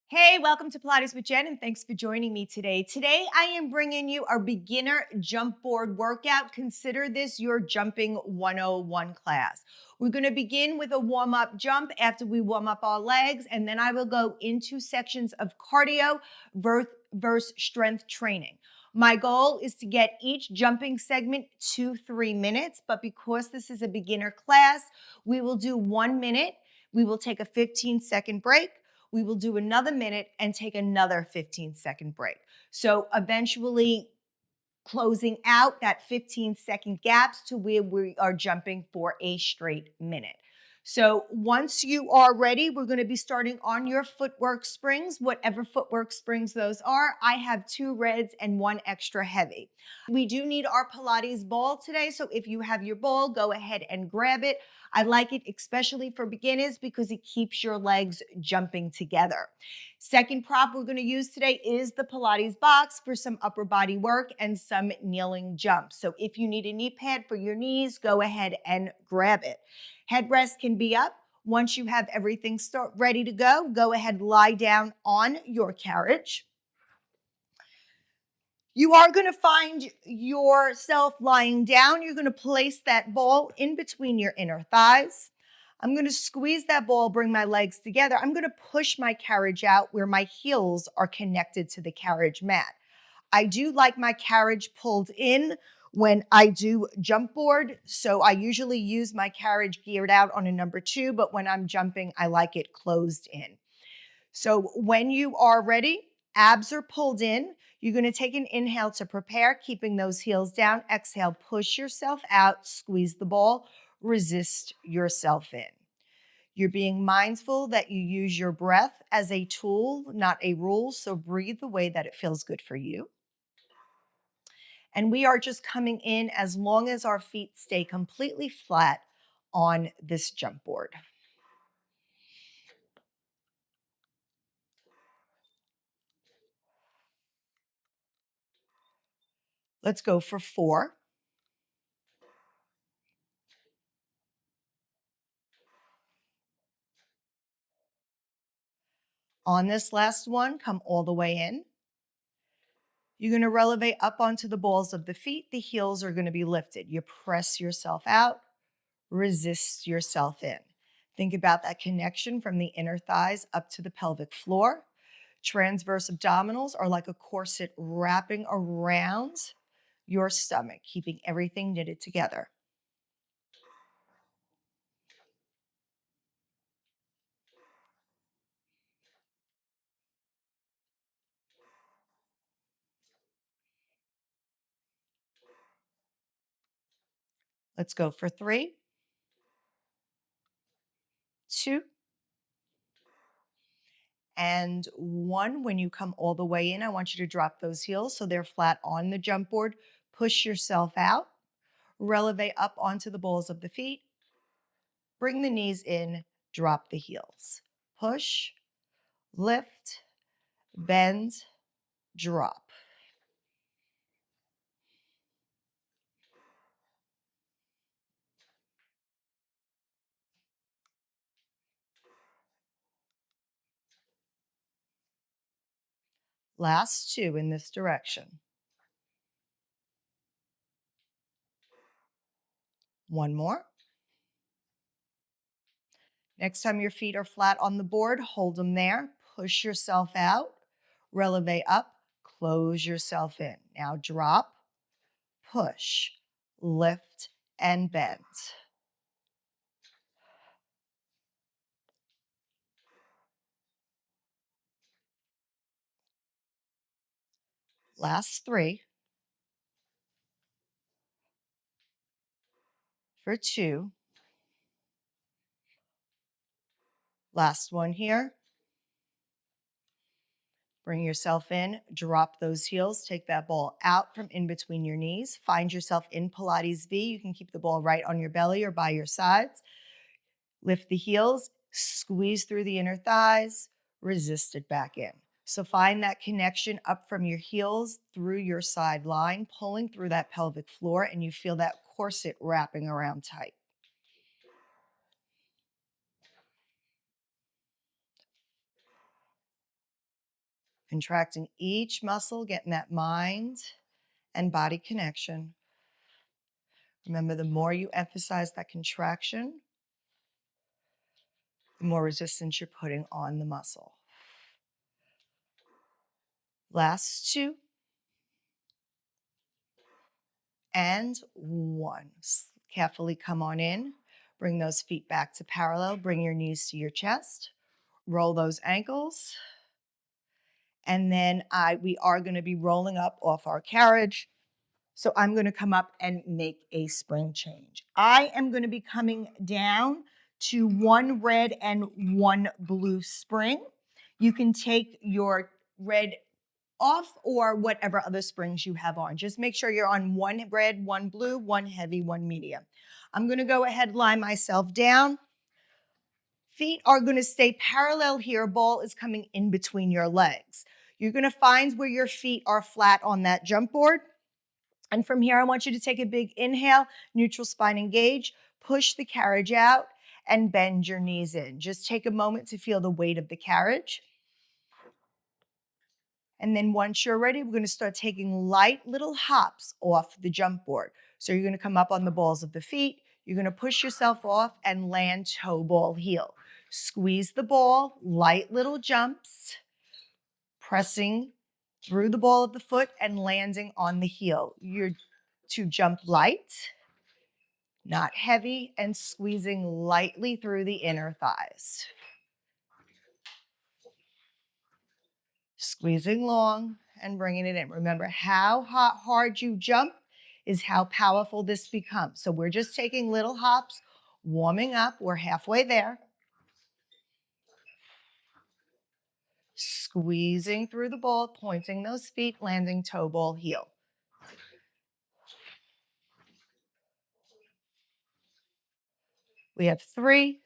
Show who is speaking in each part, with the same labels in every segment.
Speaker 1: Hey, welcome to Pilates with Jen, and thanks for joining me today. Today, I am bringing you our beginner jump board workout. Consider this your jumping 101 class. We're going to begin with a warm-up jump after we warm up our legs, and then I will go into sections of cardio versus strength training. My goal is to get each jumping segment to 3 minutes, but because this is a beginner class, we will do 1 minute. We will take a 15-second break. We will do another minute and take another 15-second break. So eventually closing out that 15-second gaps to where we are jumping for a straight minute. So once you are ready, we're going to be starting on your footwork springs, whatever footwork springs those are. I have 2 reds and 1 extra heavy. We do need our Pilates ball today, so if you have your ball, go ahead and grab it. I like it especially for beginners because it keeps your legs jumping together. Second prop we're going to use today is the Pilates box for some upper body work and some kneeling jumps. So if you need a knee pad for your knees, go ahead and grab it. Headrest can be up. Once you have everything ready to go ahead, lie down on your carriage. You are going to find yourself lying down. You're going to place that ball in between your inner thighs. I'm going to squeeze that ball, bring my legs together. I'm going to push my carriage out where my heels are connected to the carriage mat. I do like my carriage pulled in when I do jump board. So I usually use my carriage geared out on a number 2, but when I'm jumping, I like it closed in. So when you are ready, abs are pulled in. You're going to take an inhale to prepare, keeping those heels down. Exhale, push yourself out, squeeze the ball, resist yourself in. You're being mindful that you use your breath as a tool, not a rule. So breathe the way that it feels good for you. And we are just coming in as long as our feet stay completely flat on this jump board. Let's go for 4. On this last one, come all the way in. You're going to relevate up onto the balls of the feet. The heels are going to be lifted. You press yourself out, resist yourself in. Think about that connection from the inner thighs up to the pelvic floor. Transverse abdominals are like a corset wrapping around your stomach, keeping everything knitted together. Let's go for 3, 2, and 1. When you come all the way in, I want you to drop those heels so they're flat on the jump board. Push yourself out. Releve up onto the balls of the feet. Bring the knees in, drop the heels. Push, lift, bend, drop. Last 2 in this direction. 1 more. Next time your feet are flat on the board, hold them there. Push yourself out. Releve up. Close yourself in. Now drop, push, lift, and bend. Last 3 for 2. Last one here. Bring yourself in, drop those heels, take that ball out from in between your knees. Find yourself in Pilates V. You can keep the ball right on your belly or by your sides. Lift the heels, squeeze through the inner thighs, resist it back in. So find that connection up from your heels through your side line, pulling through that pelvic floor, and you feel that corset wrapping around tight. Contracting each muscle, getting that mind and body connection. Remember, the more you emphasize that contraction, the more resistance you're putting on the muscle. Last 2. And 1. Carefully come on in. Bring those feet back to parallel. Bring your knees to your chest. Roll those ankles. And then we are going to be rolling up off our carriage. So I'm going to come up and make a spring change. I am going to be coming down to 1 red and 1 blue spring. You can take your red off or whatever other springs you have on. Just make sure you're on 1 red, 1 blue, 1 heavy, 1 medium. I'm going to go ahead and lie myself down. Feet are going to stay parallel here. Ball is coming in between your legs. You're going to find where your feet are flat on that jump board. And from here, I want you to take a big inhale, neutral spine engage, push the carriage out, and bend your knees in. Just take a moment to feel the weight of the carriage. And then once you're ready, we're going to start taking light little hops off the jump board. So you're going to come up on the balls of the feet. You're going to push yourself off and land toe ball heel. Squeeze the ball, light little jumps, pressing through the ball of the foot and landing on the heel. You're to jump light, not heavy, and squeezing lightly through the inner thighs. Squeezing long and bringing it in. Remember, how hard you jump is how powerful this becomes. So we're just taking little hops, warming up. We're halfway there. Squeezing through the ball, pointing those feet, landing toe ball heel. We have 3,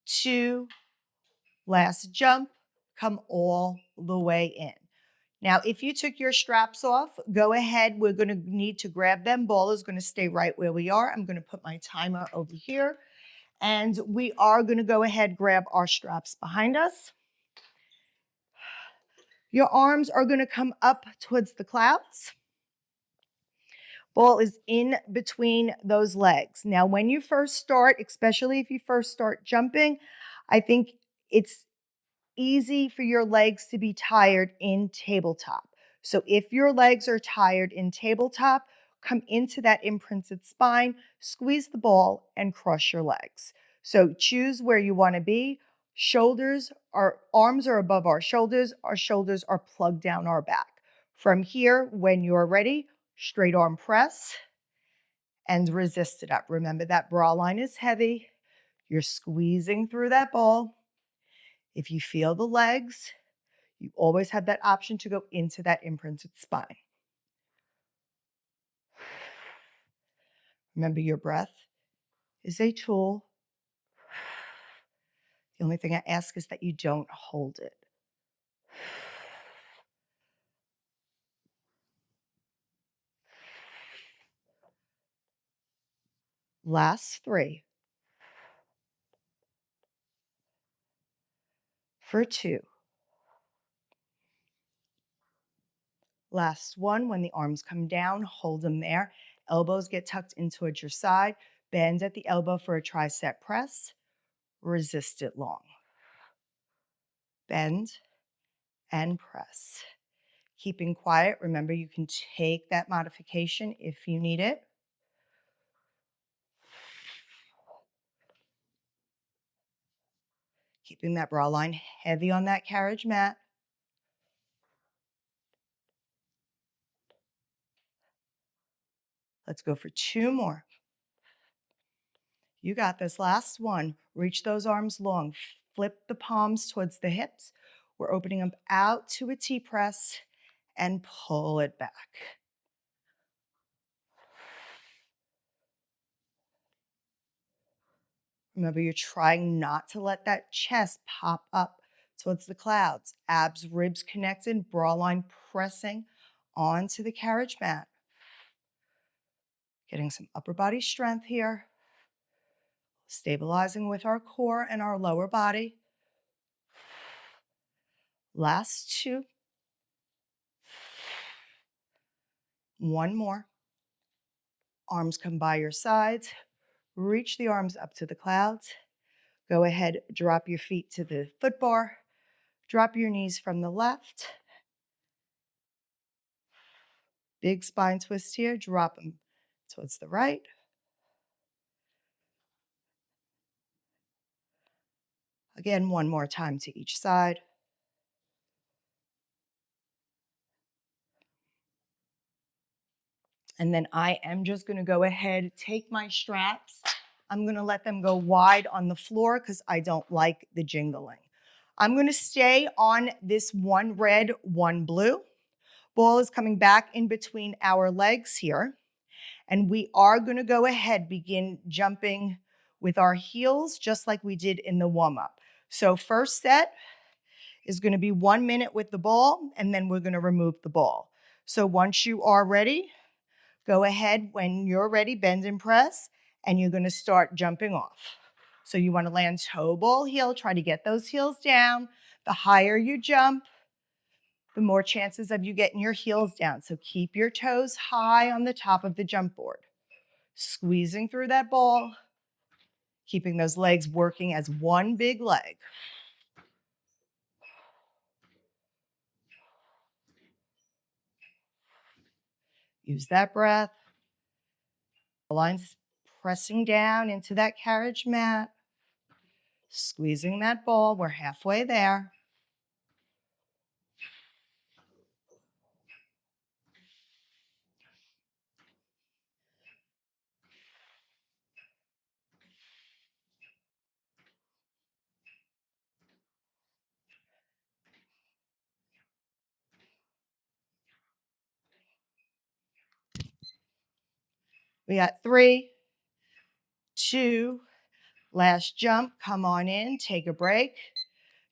Speaker 1: 2, last jump, come all the way in. Now, if you took your straps off, go ahead. We're going to need to grab them. Ball is going to stay right where we are. I'm going to put my timer over here. And we are going to go ahead, grab our straps behind us. Your arms are going to come up towards the clouds. Ball is in between those legs. Now, when you first start, especially if you first start jumping, I think it's easy for your legs to be tired in tabletop. So if your legs are tired in tabletop, come into that imprinted spine, squeeze the ball, and cross your legs. So choose where you want to be. Our arms are above our shoulders are plugged down our back. From here, when you're ready, straight arm press and resist it up. Remember that bra line is heavy. You're squeezing through that ball. If you feel the legs, you always have that option to go into that imprinted spine. Remember, your breath is a tool. The only thing I ask is that you don't hold it. Last 3. For 2. Last 1, when the arms come down, hold them there. Elbows get tucked in towards your side. Bend at the elbow for a tricep press. Resist it long. Bend and press. Keeping quiet. Remember, you can take that modification if you need it. Keeping that bra line heavy on that carriage mat. Let's go for 2 more. You got this. Last one. Reach those arms long. Flip the palms towards the hips. We're opening them out to a T press and pull it back. Remember, you're trying not to let that chest pop up towards the clouds. Abs, ribs connected, bra line pressing onto the carriage mat. Getting some upper body strength here. Stabilizing with our core and our lower body. Last two. One more. Arms come by your sides. Reach the arms up to the clouds. Go ahead, drop your feet to the foot bar. Drop your knees from the left. Big spine twist here. Drop them towards the right. Again, one more time to each side. And then I am just going to go ahead, take my straps. I'm going to let them go wide on the floor because I don't like the jingling. I'm going to stay on this one red, one blue. Ball is coming back in between our legs here. And we are going to go ahead, begin jumping with our heels just like we did in the warm-up. So first set is going to be 1 minute with the ball, and then we're going to remove the ball. So once you are ready, go ahead. When you're ready, bend and press, and you're going to start jumping off. So you want to land toe, ball, heel. Try to get those heels down. The higher you jump, the more chances of you getting your heels down. So keep your toes high on the top of the jump board. Squeezing through that ball, keeping those legs working as one big leg. Use that breath. Lines pressing down into that carriage mat. Squeezing that ball. We're halfway there. We got 3, 2, last jump. Come on in, take a break.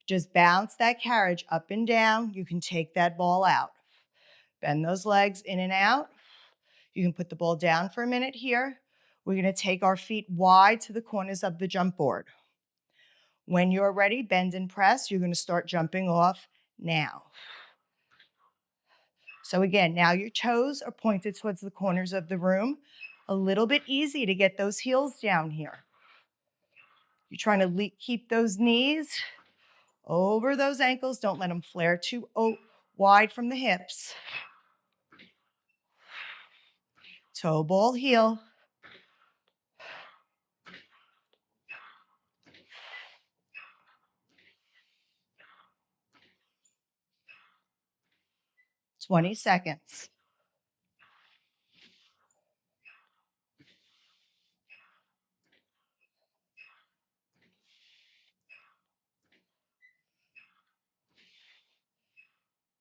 Speaker 1: Just bounce that carriage up and down. You can take that ball out. Bend those legs in and out. You can put the ball down for a minute here. We're going to take our feet wide to the corners of the jump board. When you're ready, bend and press. You're going to start jumping off now. So again, now your toes are pointed towards the corners of the room. A little bit easy to get those heels down here. You're trying to keep those knees over those ankles. Don't let them flare too wide from the hips. Toe, ball, heel. "20 seconds.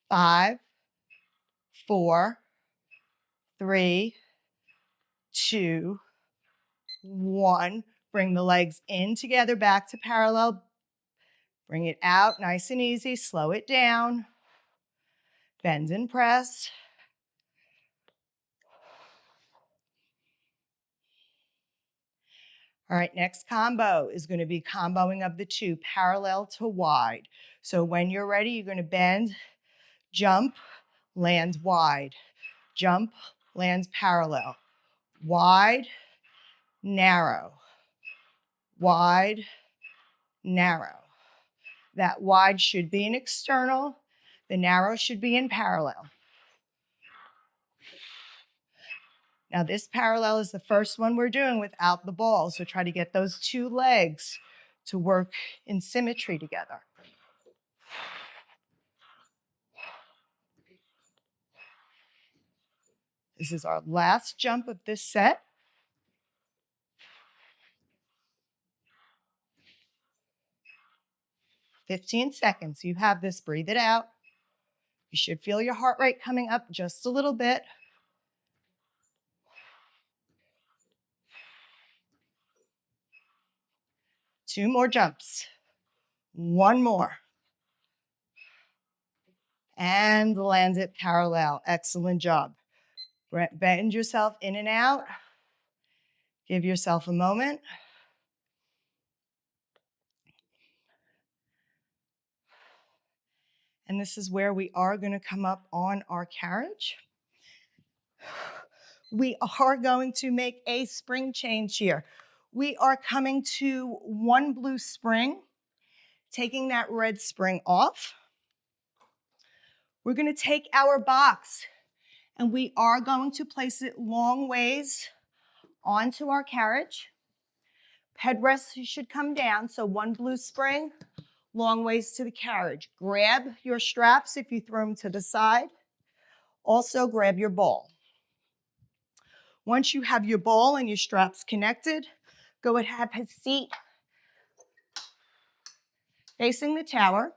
Speaker 1: 5, 4, 3, 2, 1. Bring the legs in together, back to parallel. Bring it out, nice and easy. Slow it down. Bend and press. All right, next combo is going to be comboing of the two, parallel to wide. So when you're ready, you're going to bend, jump, land wide. Jump, lands parallel. Wide, narrow. Wide, narrow. That wide should be in external. The narrow should be in parallel. Now this parallel is the first one we're doing without the ball. So try to get those two legs to work in symmetry together. This is our last jump of this set. 15 seconds. You have this. Breathe it out. You should feel your heart rate coming up just a little bit. Two more jumps. One more. And land it parallel. Excellent job. Bend yourself in and out. Give yourself a moment. And this is where we are going to come up on our carriage. We are going to make a spring change here. We are coming to one blue spring, taking that red spring off. We're going to take our box and we are going to place it long ways onto our carriage. Headrest should come down, so one blue spring, long ways to the carriage. Grab your straps if you throw them to the side. Also grab your ball. Once you have your ball and your straps connected, go ahead, have a seat facing the tower.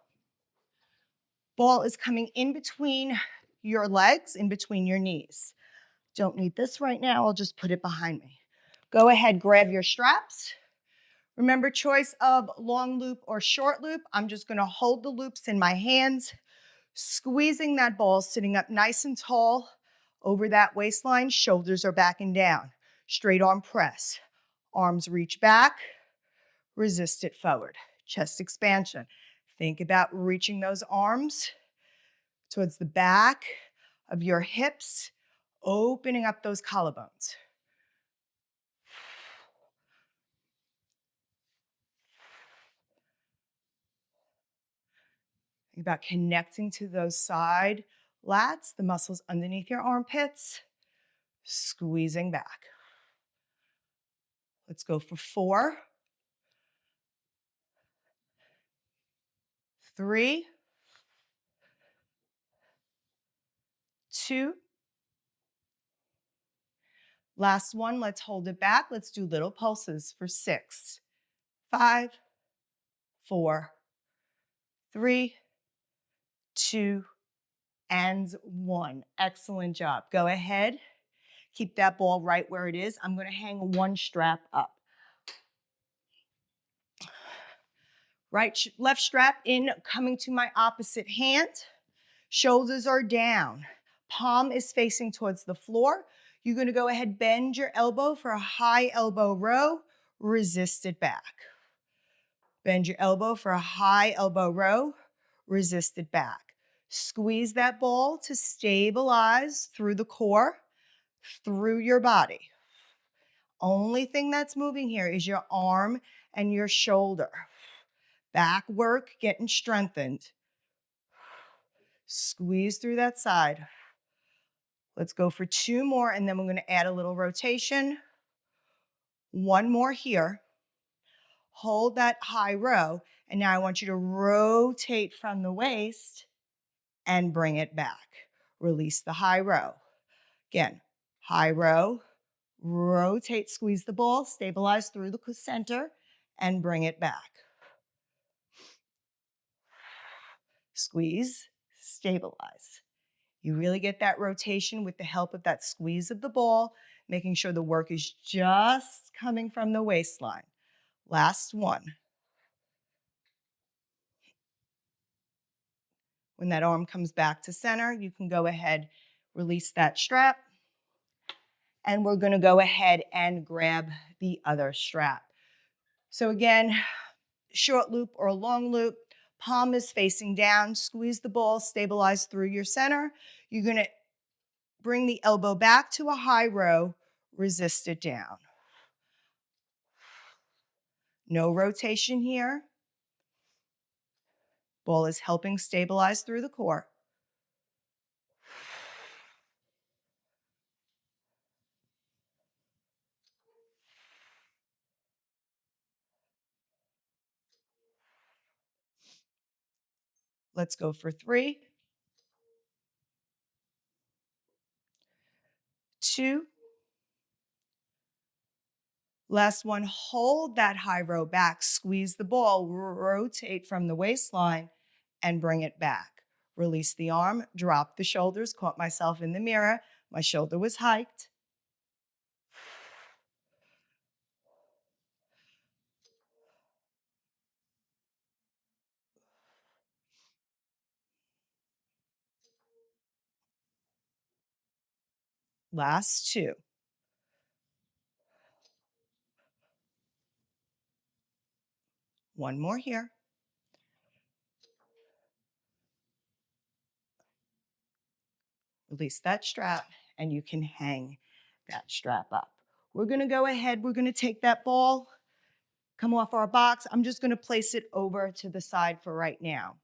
Speaker 1: Ball is coming in between your legs, in between your knees. Don't need this right now, I'll just put it behind me. Go ahead, grab your straps. Remember, choice of long loop or short loop. I'm just gonna hold the loops in my hands, squeezing that ball, sitting up nice and tall over that waistline. Shoulders are back and down. Straight arm press. Arms reach back, resist it forward. Chest expansion. Think about reaching those arms towards the back of your hips, opening up those collarbones. Think about connecting to those side lats, the muscles underneath your armpits, squeezing back. Let's go for 4, 3, 2. Last one, let's hold it back. Let's do little pulses for 6, 5, 4, 3, 2, and 1. Excellent job. Go ahead. Keep that ball right where it is. I'm going to hang one strap up. Left strap in, coming to my opposite hand. Shoulders are down. Palm is facing towards the floor. You're going to go ahead, bend your elbow for a high elbow row. Resist it back. Bend your elbow for a high elbow row. Resist it back. Squeeze that ball to stabilize through the core, through your body. Only thing that's moving here is your arm and your shoulder. Back work getting strengthened. Squeeze through that side. Let's go for 2 more, and then we're going to add a little rotation. 1 more here. Hold that high row, and now I want you to rotate from the waist and bring it back. Release the high row. Again, high row, rotate, squeeze the ball, stabilize through the center, and bring it back. Squeeze, stabilize. You really get that rotation with the help of that squeeze of the ball, making sure the work is just coming from the waistline. Last one. When that arm comes back to center, you can go ahead, release that strap, and we're going to go ahead and grab the other strap. So again, short loop or long loop, palm is facing down, squeeze the ball, stabilize through your center. You're going to bring the elbow back to a high row, resist it down. No rotation here. Ball is helping stabilize through the core. Let's go for 3, 2. Last one, hold that high row back, squeeze the ball, rotate from the waistline, and bring it back. Release the arm, drop the shoulders, caught myself in the mirror. My shoulder was hiked. Last 2. One more here. Release that strap, and you can hang that strap up. We're gonna go ahead, we're gonna take that ball, come off our box. I'm just gonna place it over to the side for right now.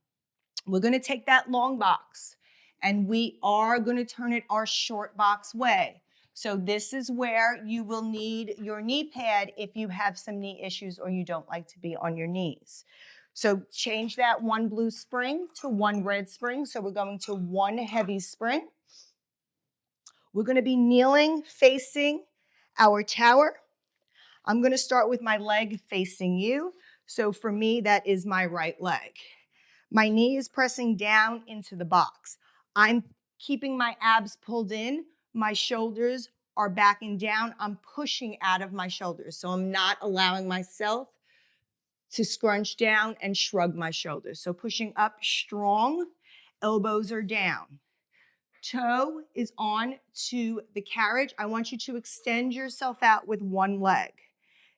Speaker 1: We're gonna take that long box, and we are gonna turn it our short box way. So this is where you will need your knee pad if you have some knee issues or you don't like to be on your knees. So change that one blue spring to one red spring. So we're going to one heavy spring. We're going to be kneeling facing our tower. I'm going to start with my leg facing you. So for me, that is my right leg. My knee is pressing down into the box. I'm keeping my abs pulled in. My shoulders are backing down. I'm pushing out of my shoulders. So I'm not allowing myself to scrunch down and shrug my shoulders. So pushing up strong, elbows are down. Toe is on to the carriage. I want you to extend yourself out with one leg.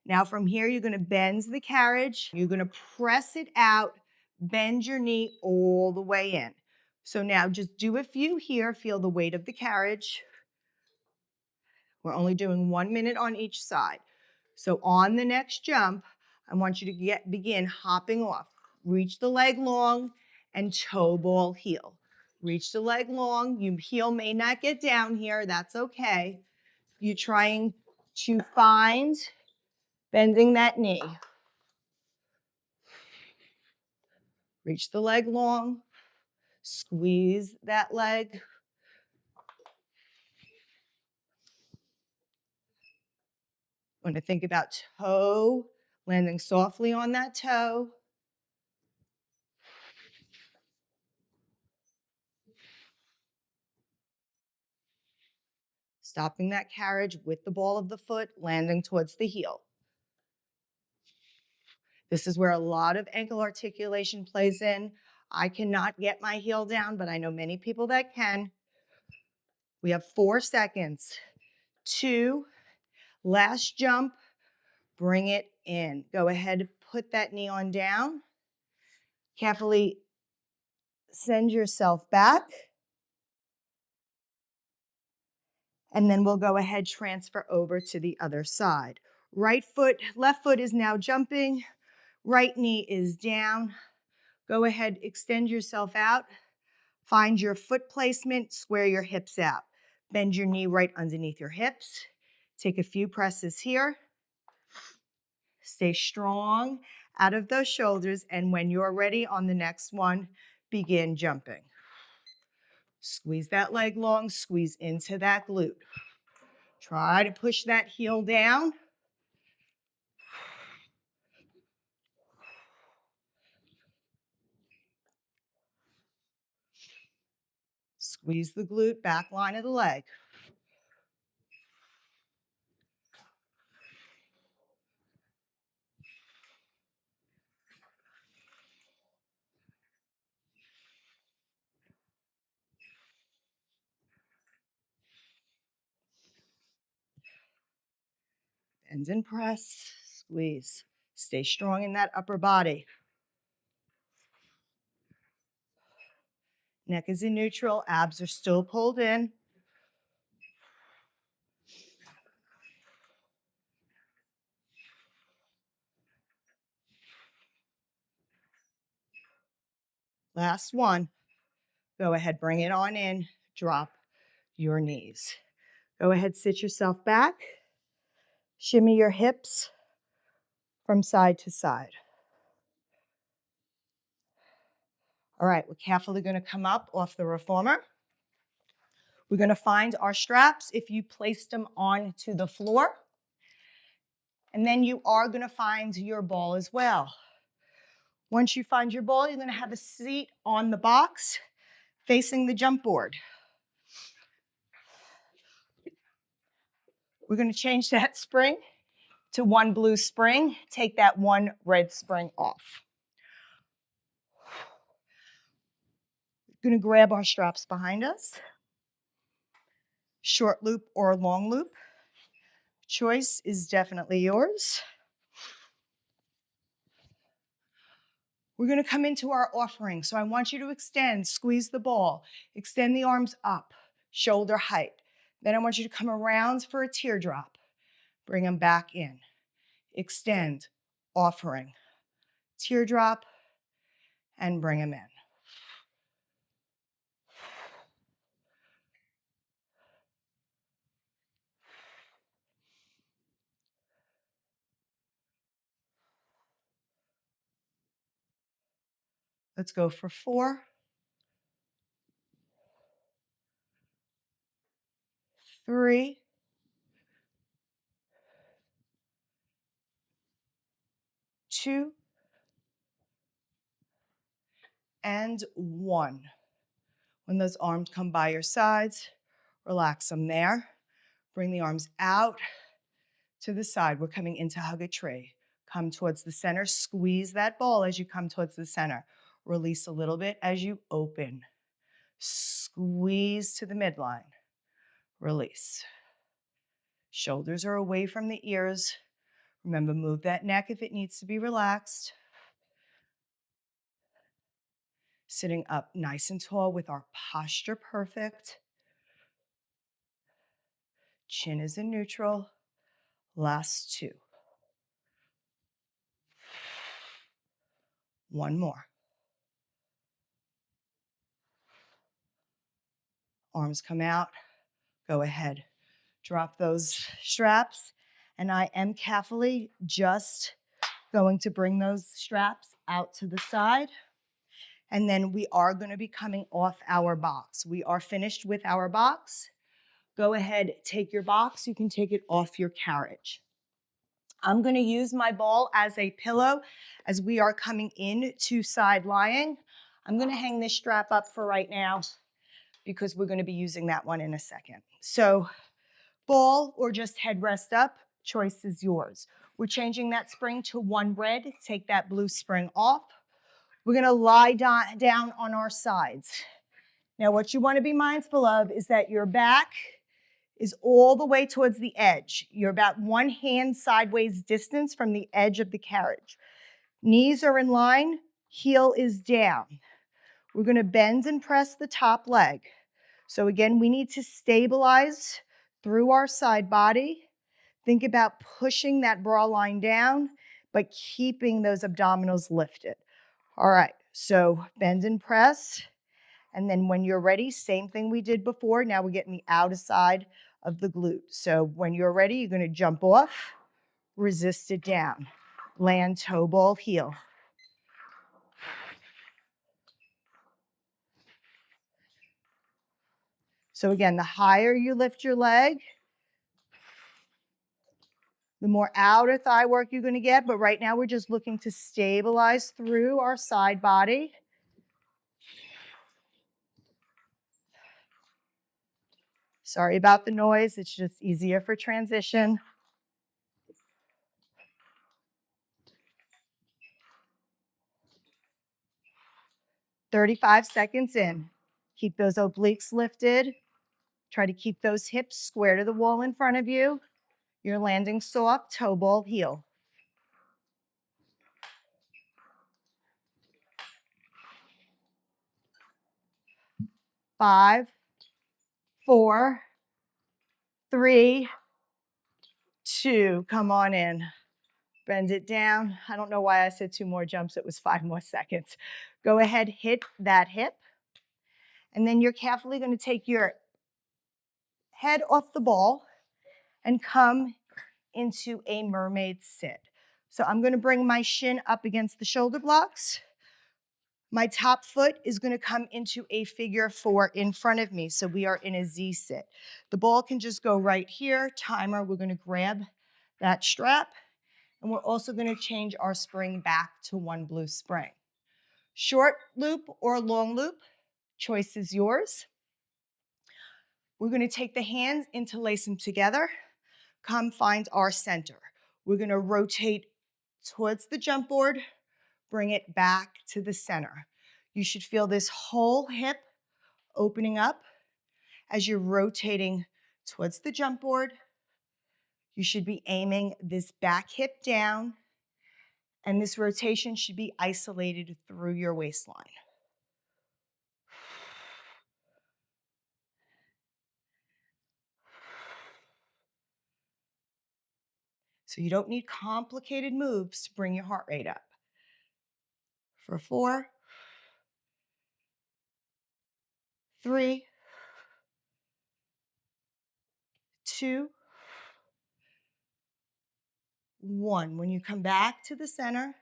Speaker 1: Now from here, you're gonna bend the carriage. You're gonna press it out, bend your knee all the way in. So now just do a few here. Feel the weight of the carriage. We're only doing 1 minute on each side. So on the next jump, I want you to begin hopping off. Reach the leg long and toe ball heel. Reach the leg long. Your heel may not get down here. That's okay. You're trying to find bending that knee. Reach the leg long. Squeeze that leg. Want to think about toe, landing softly on that toe. Stopping that carriage with the ball of the foot, landing towards the heel. This is where a lot of ankle articulation plays in. I cannot get my heel down, but I know many people that can. We have 4 seconds. 2, last jump, bring it in. Go ahead, put that knee on down. Carefully send yourself back. And then we'll go ahead, transfer over to the other side. Right foot, left foot is now jumping. Right knee is down. Go ahead, extend yourself out. Find your foot placement, square your hips out. Bend your knee right underneath your hips. Take a few presses here. Stay strong out of those shoulders, and when you're ready on the next one, begin jumping. Squeeze that leg long, squeeze into that glute. Try to push that heel down. Squeeze the glute, back line of the leg. Bend and press, squeeze. Stay strong in that upper body. Neck is in neutral, abs are still pulled in. Last one. Go ahead, bring it on in, drop your knees. Go ahead, sit yourself back. Shimmy your hips from side to side. All right, we're carefully gonna come up off the reformer. We're gonna find our straps if you placed them onto the floor. And then you are gonna find your ball as well. Once you find your ball, you're gonna have a seat on the box facing the jump board. We're gonna change that spring to one blue spring. Take that one red spring off. We're gonna grab our straps behind us. Short loop or long loop. Choice is definitely yours. We're gonna come into our offering. So I want you to extend, squeeze the ball, extend the arms up, shoulder height. Then I want you to come around for a teardrop. Bring them back in. Extend, offering. Teardrop, and bring them in. Let's go for 4, 3, 2, and 1. When those arms come by your sides, relax them there. Bring the arms out to the side. We're coming into hug a tree. Come towards the center. Squeeze that ball as you come towards the center. Release a little bit as you open. Squeeze to the midline. Release. Shoulders are away from the ears. Remember, move that neck if it needs to be relaxed. Sitting up nice and tall with our posture perfect. Chin is in neutral. Last 2. 1 more. Arms come out. Go ahead. Drop those straps. And I am carefully just going to bring those straps out to the side. And then we are going to be coming off our box. We are finished with our box. Go ahead, take your box. You can take it off your carriage. I'm going to use my ball as a pillow as we are coming into side lying. I'm going to hang this strap up for right now because we're going to be using that one in a second. So ball or just headrest up, choice is yours. We're changing that spring to 1 red. Take that blue spring off. We're going to lie down on our sides. Now, what you want to be mindful of is that your back is all the way towards the edge. You're about 1 hand sideways distance from the edge of the carriage. Knees are in line, heel is down. We're going to bend and press the top leg. So again, we need to stabilize through our side body. Think about pushing that bra line down, but keeping those abdominals lifted. All right, so bend and press. And then when you're ready, same thing we did before. Now we're getting the outer side of the glute. So when you're ready, you're going to jump off, resist it down. Land, toe ball, heel. So again, the higher you lift your leg, the more outer thigh work you're going to get. But right now we're just looking to stabilize through our side body. Sorry about the noise. It's just easier for transition. "35 seconds in. Keep those obliques lifted. Try to keep those hips square to the wall in front of you. You're landing soft, toe ball, heel. 5, 4, 3, 2. Come on in. Bend it down. I don't know why I said 2 more jumps. It was 5 more seconds. Go ahead, hit that hip. And then you're carefully going to take your head off the ball and come into a mermaid sit. So I'm going to bring my shin up against the shoulder blocks. My top foot is going to come into a figure 4 in front of me. So we are in a Z sit. The ball can just go right here. Timer, we're going to grab that strap. And we're also going to change our spring back to 1 blue spring. Short loop or long loop, choice is yours. We're going to take the hands, interlace them together. Come find our center. We're going to rotate towards the jump board, bring it back to the center. You should feel this whole hip opening up as you're rotating towards the jump board. You should be aiming this back hip down, and this rotation should be isolated through your waistline. So you don't need complicated moves to bring your heart rate up. For 4, 3, 2, 1. When you come back to the center,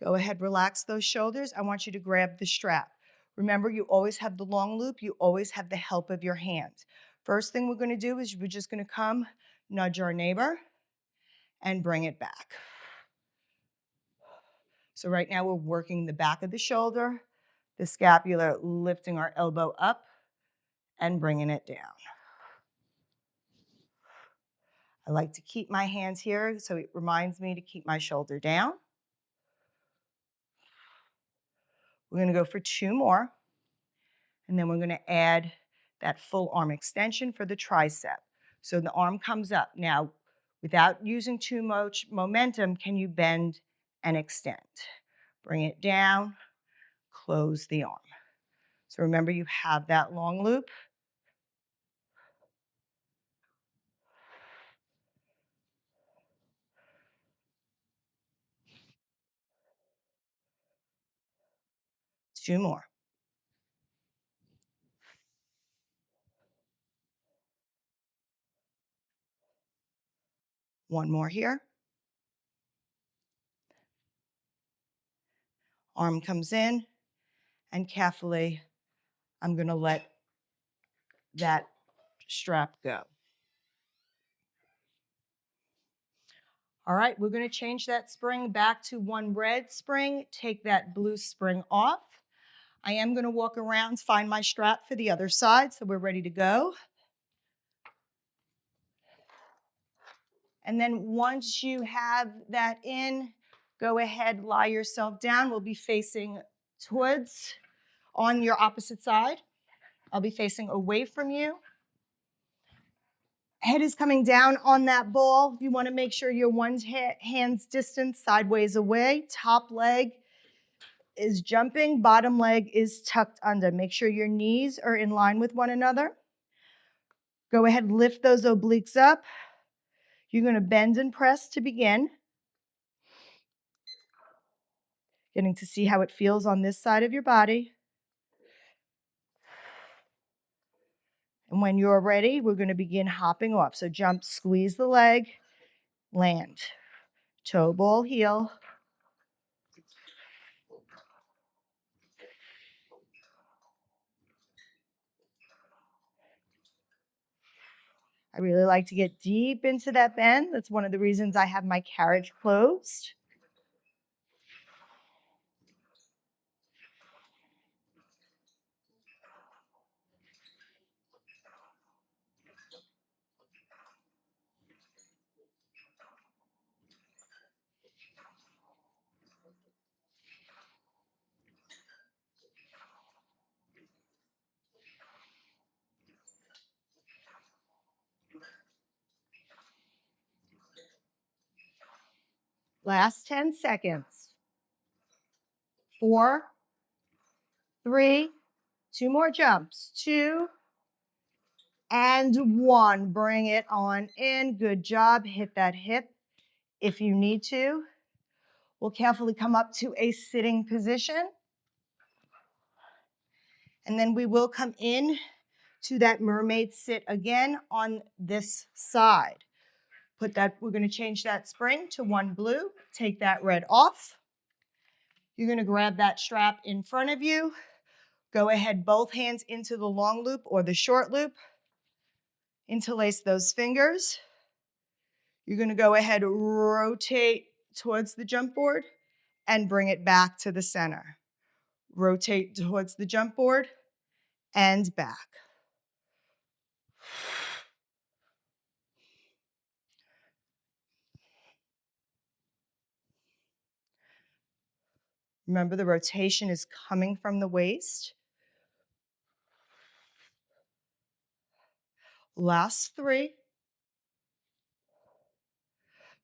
Speaker 1: go ahead, relax those shoulders. I want you to grab the strap. Remember, you always have the long loop. You always have the help of your hands. First thing we're going to do is we're just going to come, nudge our neighbor, and bring it back. So right now we're working the back of the shoulder, the scapula, lifting our elbow up and bringing it down. I like to keep my hands here so it reminds me to keep my shoulder down. We're going to go for 2 more, and then we're going to add that full arm extension for the tricep. So the arm comes up. Now, without using too much momentum, can you bend and extend? Bring it down, close the arm. So remember, you have that long loop. Two more. One more here. Arm comes in, and carefully, I'm going to let that strap go. All right, we're going to change that spring back to one red spring. Take that blue spring off. I am going to walk around, find my strap for the other side, so we're ready to go. And then once you have that in, go ahead, lie yourself down. We'll be facing towards on your opposite side. I'll be facing away from you. Head is coming down on that ball. You want to make sure you're one hand's distance sideways away. Top leg is jumping, bottom leg is tucked under. Make sure your knees are in line with one another. Go ahead, lift those obliques up. You're going to bend and press to begin. Getting to see how it feels on this side of your body. And when you're ready, we're going to begin hopping off. So jump, squeeze the leg, land. Toe ball heel. I really like to get deep into that bend. That's one of the reasons I have my carriage closed. Last 10 seconds. 4, 3, 2 more jumps. 2 and 1. Bring it on in. Good job. Hit that hip if you need to. We'll carefully come up to a sitting position. And then we will come in to that mermaid sit again on this side. We're going to change that spring to one blue. Take that red off. You're going to grab that strap in front of you. Go ahead, both hands into the long loop or the short loop. Interlace those fingers. You're going to go ahead, rotate towards the jump board and bring it back to the center. Rotate towards the jump board and back. Remember, the rotation is coming from the waist. Last 3.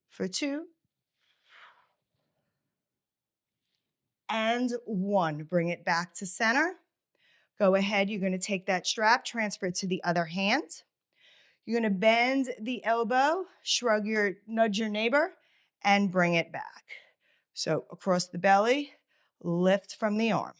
Speaker 1: For 2. And 1. Bring it back to center. Go ahead, you're going to take that strap, transfer it to the other hand. You're going to bend the elbow, nudge your neighbor, and bring it back. So across the belly, lift from the arm.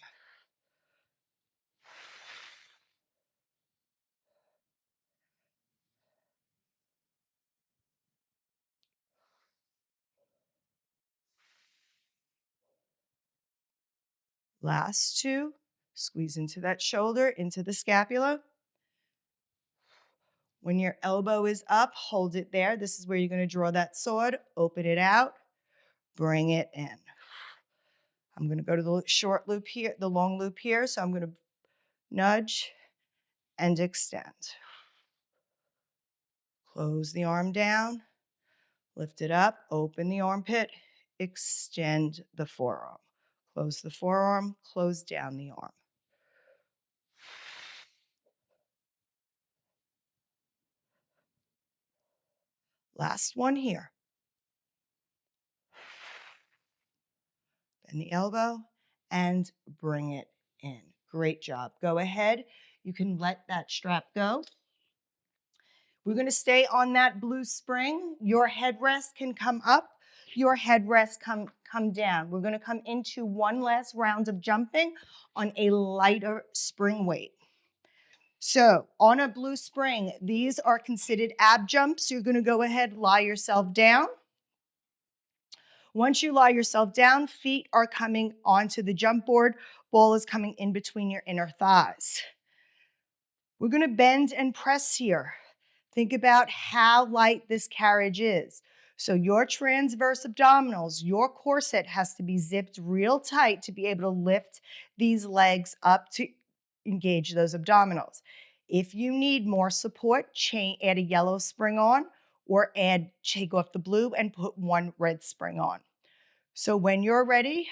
Speaker 1: Last two, squeeze into that shoulder, into the scapula. When your elbow is up, hold it there. This is where you're going to draw that sword, open it out, bring it in. I'm going to go to the short loop here, the long loop here. So I'm going to nudge and extend. Close the arm down, lift it up, open the armpit, extend the forearm. Close the forearm, close down the arm. Last one here. Bend the elbow and bring it in. Great job. Go ahead. You can let that strap go. We're going to stay on that blue spring. Your headrest can come up. Your headrest come down. We're going to come into one last round of jumping on a lighter spring weight. So on a blue spring, these are considered ab jumps. You're going to go ahead, lie yourself down. Once you lie yourself down, feet are coming onto the jump board. Ball is coming in between your inner thighs. We're going to bend and press here. Think about how light this carriage is. So your transverse abdominals, your corset has to be zipped real tight to be able to lift these legs up to engage those abdominals. If you need more support, add a yellow spring on or take off the blue and put one red spring on. So when you're ready,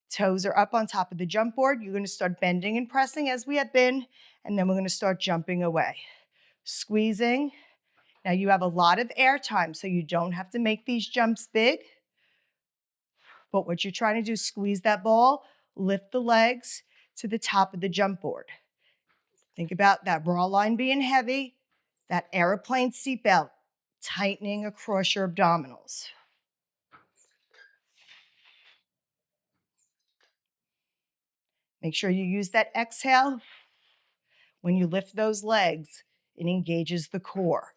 Speaker 1: toes are up on top of the jump board. You're going to start bending and pressing as we have been, and then we're going to start jumping away. Squeezing. Now you have a lot of air time, so you don't have to make these jumps big. But what you're trying to do is squeeze that ball, lift the legs to the top of the jump board. Think about that bra line being heavy, that airplane seatbelt tightening across your abdominals. Make sure you use that exhale. When you lift those legs, it engages the core.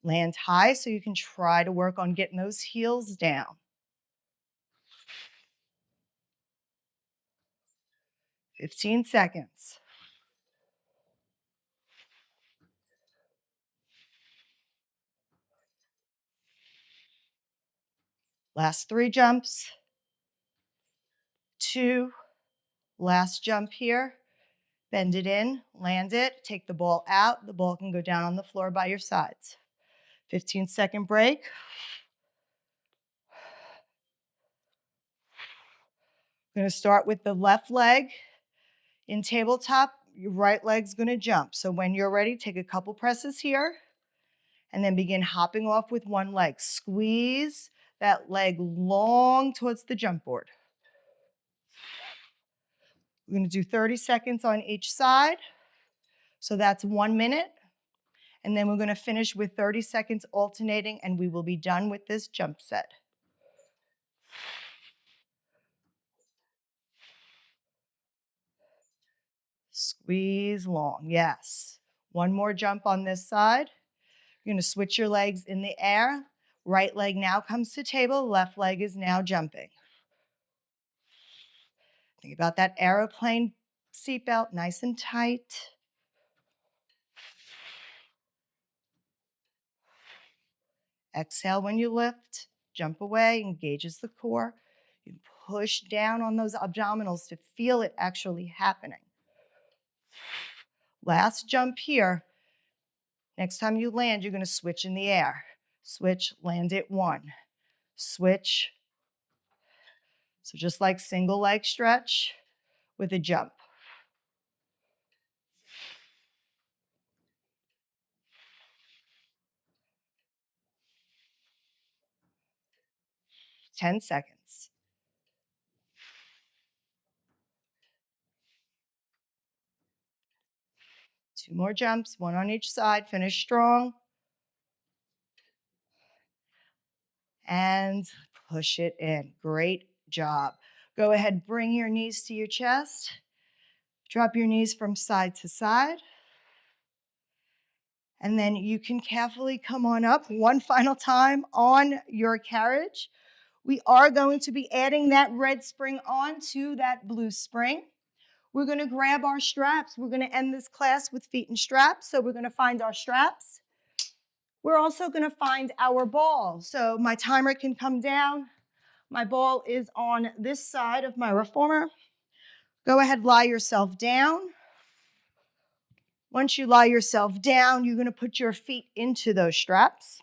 Speaker 1: Land high so you can try to work on getting those heels down. 15 seconds. Last 3 jumps. 2. Last jump here. Bend it in, land it, take the ball out. The ball can go down on the floor by your sides. 15-second break. I'm going to start with the left leg in tabletop. Your right leg's going to jump. So when you're ready, take a couple presses here and then begin hopping off with one leg. Squeeze that leg long towards the jump board. We're going to do 30 seconds on each side. So that's 1 minute. And then we're going to finish with 30 seconds alternating, and we will be done with this jump set. Squeeze long, yes. One more jump on this side. You're going to switch your legs in the air. Right leg now comes to table, left leg is now jumping. Think about that aeroplane seatbelt, nice and tight. Exhale when you lift, jump away, engages the core. You push down on those abdominals to feel it actually happening. Last jump here. Next time you land, you're going to switch in the air. Switch, land it 1. Switch. So just like single leg stretch with a jump. 10 seconds. 2 more jumps, 1 on each side. Finish strong. And push it in. Great job. Go ahead, bring your knees to your chest. Drop your knees from side to side. And then you can carefully come on up one final time on your carriage. We are going to be adding that red spring on to that blue spring. We're going to grab our straps. We're going to end this class with feet and straps. So we're going to find our straps. We're also going to find our ball. So my timer can come down. My ball is on this side of my reformer. Go ahead, lie yourself down. Once you lie yourself down, you're going to put your feet into those straps.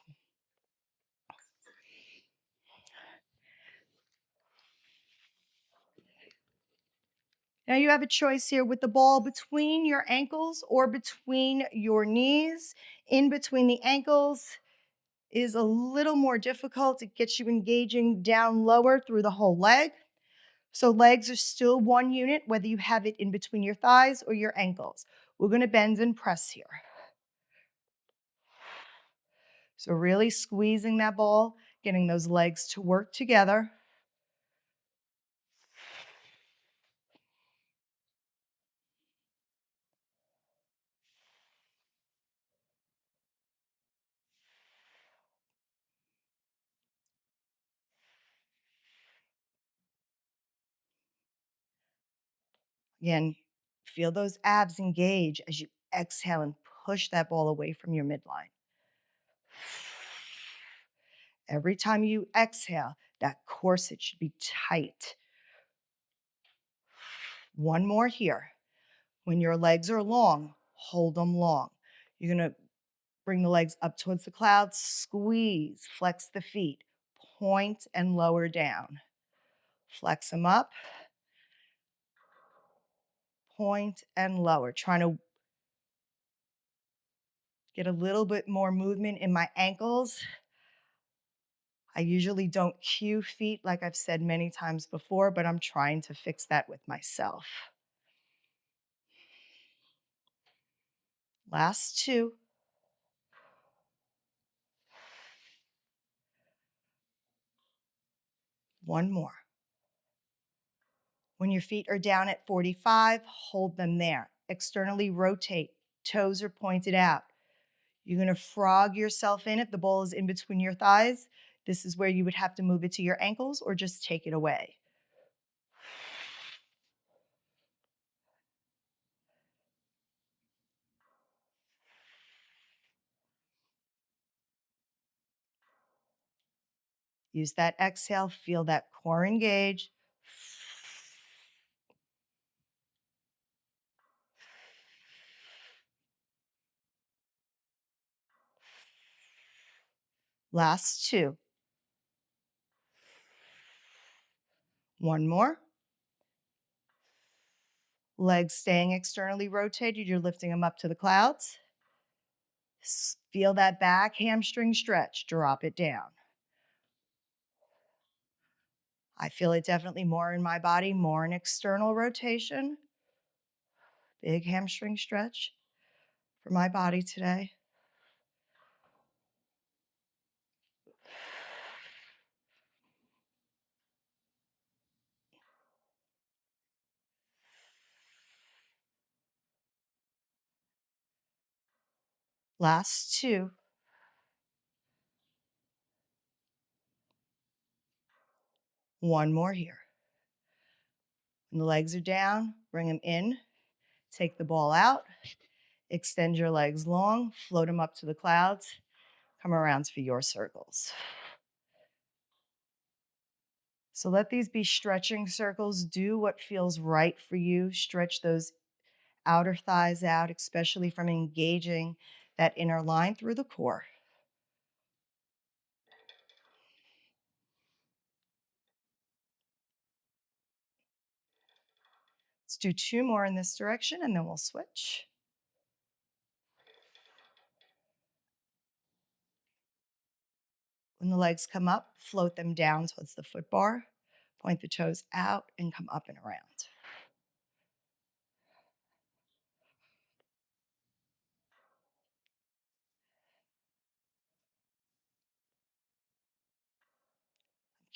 Speaker 1: Now you have a choice here with the ball between your ankles or between your knees. In between the ankles is a little more difficult. It gets you engaging down lower through the whole leg. So legs are still one unit, whether you have it in between your thighs or your ankles. We're going to bend and press here. So really squeezing that ball, getting those legs to work together. Again, feel those abs engage as you exhale and push that ball away from your midline. Every time you exhale, that corset should be tight. One more here. When your legs are long, hold them long. You're going to bring the legs up towards the clouds, squeeze, flex the feet, point and lower down. Flex them up, point and lower. Trying to get a little bit more movement in my ankles. I usually don't cue feet like I've said many times before, but I'm trying to fix that with myself. Last 2. One more. When your feet are down at 45, hold them there. Externally rotate. Toes are pointed out. You're going to frog yourself in if the ball is in between your thighs. This is where you would have to move it to your ankles or just take it away. Use that exhale. Feel that core engage. Last 2. One more. Legs staying externally rotated. You're lifting them up to the clouds. Feel that back hamstring stretch. Drop it down. I feel it definitely more in my body, more in external rotation. Big hamstring stretch for my body today. Last 2. One more here. When the legs are down, bring them in. Take the ball out. Extend your legs long. Float them up to the clouds. Come around for your circles. So let these be stretching circles. Do what feels right for you. Stretch those outer thighs out, especially from engaging that inner line through the core. Let's do 2 more in this direction and then we'll switch. When the legs come up, float them down towards the foot bar. Point the toes out and come up and around.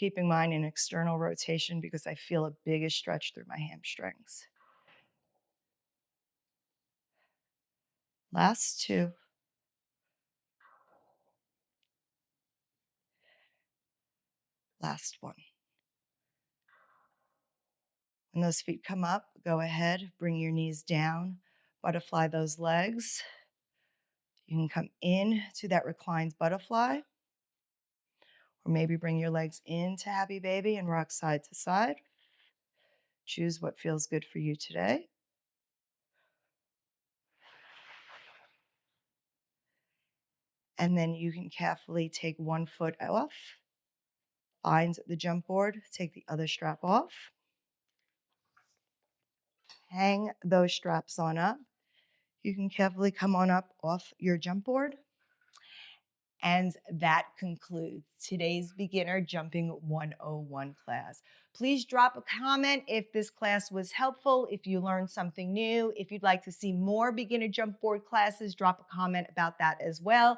Speaker 1: keeping mine in external rotation because I feel a biggest stretch through my hamstrings. Last two. Last one. When those feet come up, go ahead, bring your knees down, butterfly those legs. You can come in to that reclined butterfly, or maybe bring your legs into happy baby and rock side to side. Choose what feels good for you today. And then you can carefully take one foot off, find the jump board, take the other strap off, hang those straps on up. You can carefully come on up off your jump board. And that concludes today's Beginner Jumping 101 class. Please drop a comment if this class was helpful, if you learned something new. If you'd like to see more Beginner Jump Board classes, drop a comment about that as well.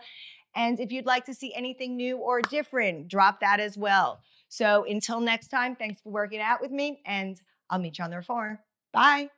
Speaker 1: And if you'd like to see anything new or different, drop that as well. So until next time, thanks for working out with me, and I'll meet you on the reformer. Bye.